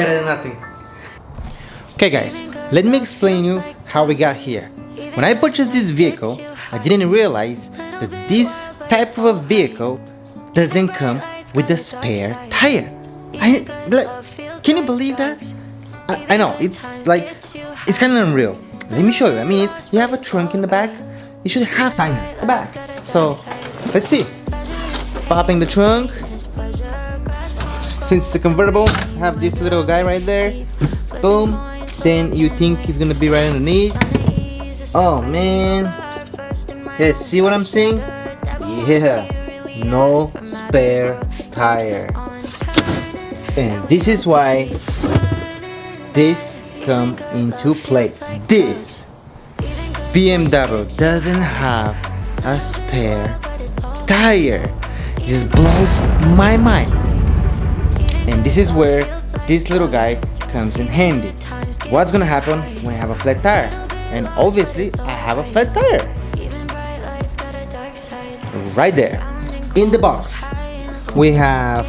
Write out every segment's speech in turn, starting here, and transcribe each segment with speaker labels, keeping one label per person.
Speaker 1: better than nothing. Okay guys, let me explain you how we got here. When I purchased this vehicle, I didn't realize that this type of a vehicle doesn't come with a spare tire. Can you believe that? I know, it's kind of unreal. Let me show you. I mean, you have a trunk in the back, you should have tire in the back. So, let's see. Popping the trunk. Since it's a convertible, I have this little guy right there. Boom. Then you think he's gonna be right underneath. Oh man. Yeah, see what I'm saying? Yeah. No spare tire. And this is why this come into place. This BMW doesn't have a spare tire. It just blows my mind. And this is where this little guy comes in handy. What's gonna happen when I have a flat tire? And obviously I have a flat tire. Right there. In the box we have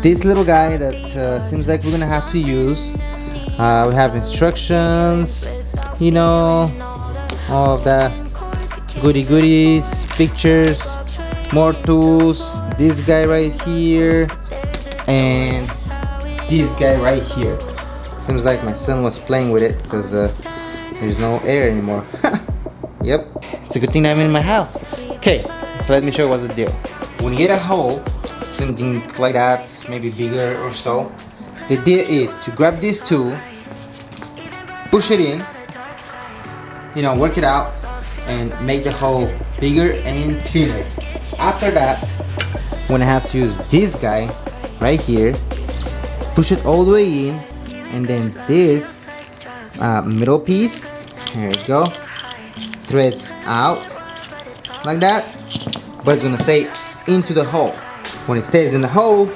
Speaker 1: this little guy that seems like we're gonna have to use. We have instructions, you know, all of the goodies, pictures, more tools, this guy right here, and this guy right here. Seems like my son was playing with it because there's no air anymore. Yep, it's a good thing that I'm in my house. Okay, so let me show you what's the deal. When you get a hole, something like that, maybe bigger or so, the deal is to grab this tool, push it in, you know, work it out, and make the hole bigger and cleaner. After that, when I have to use this guy right here, push it all the way in, and then this middle piece, here we go, threads out like that, but it's gonna stay into the hole. When it stays in the hole,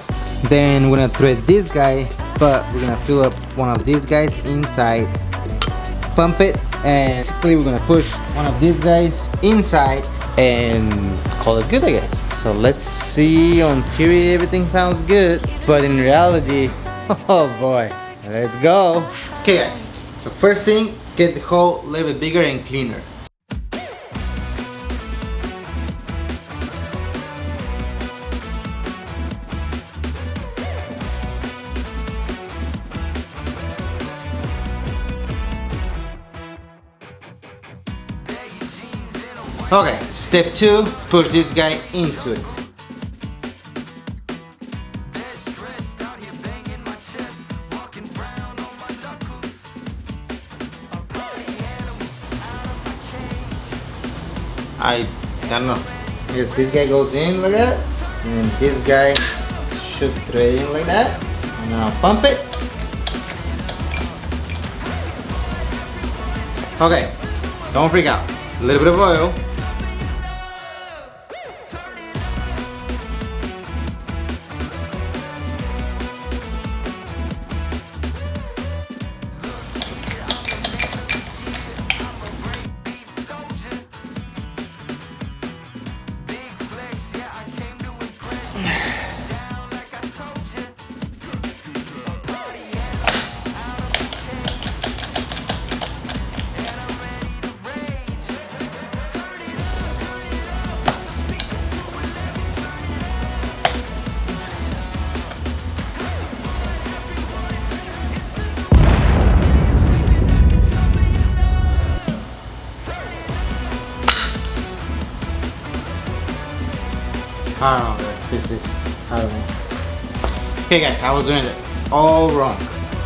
Speaker 1: then we're gonna thread this guy, but we're gonna fill up one of these guys inside, pump it, and basically we're gonna push one of these guys inside and call it good, I guess. So let's see. On theory everything sounds good, but in reality, oh boy, let's go. Okay guys, so first thing, get the hole a little bit bigger and cleaner. Okay, step 2, let's push this guy into it. I don't know. Yes, this guy goes in like that, and this guy should thread in like that. And now pump it. Okay, don't freak out. A little bit of oil. I don't know, I don't know. Okay guys, I was doing it all wrong.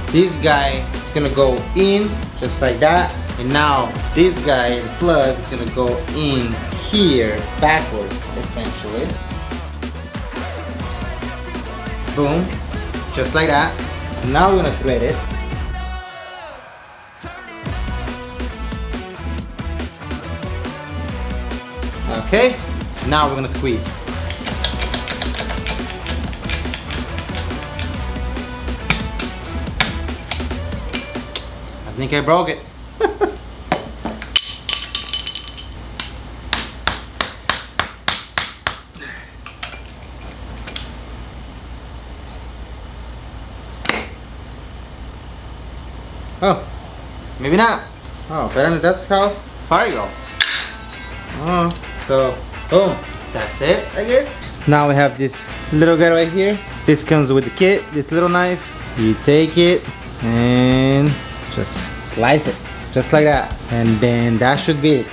Speaker 1: This guy is gonna go in just like that, and now this guy, the plug, is gonna go in here backwards, essentially. Boom, just like that. Now we're gonna thread it. Okay, now we're gonna squeeze. I think I broke it. Oh, maybe not. Oh, apparently that's how fire goes. Oh, so boom, that's it, I guess. Now we have this little guy right here. This comes with the kit, this little knife. You take it and just slice it, just like that. And then that should be it.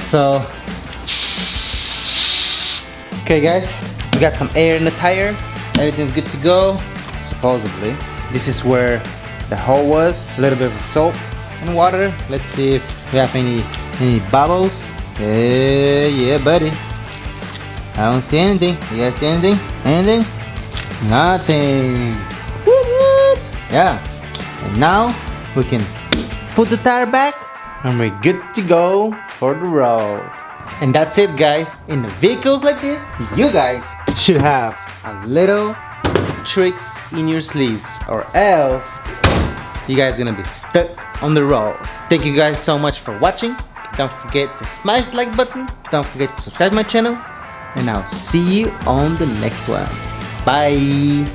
Speaker 1: So, okay guys, we got some air in the tire. Everything's good to go, supposedly. This is where the hole was. A little bit of soap and water. Let's see if we have any bubbles. Yeah, buddy. I don't see anything. You guys see anything? Anything? Nothing. Whoop, whoop. Yeah. And now we can put the tire back and we're good to go for the road. And that's it, guys. In the vehicles like this, you guys should have a little tricks in your sleeves, or else you guys are gonna be stuck on the road. Thank you guys so much for watching. Don't forget to smash the like button. Don't forget to subscribe to my channel. And I'll see you on the next one. Bye.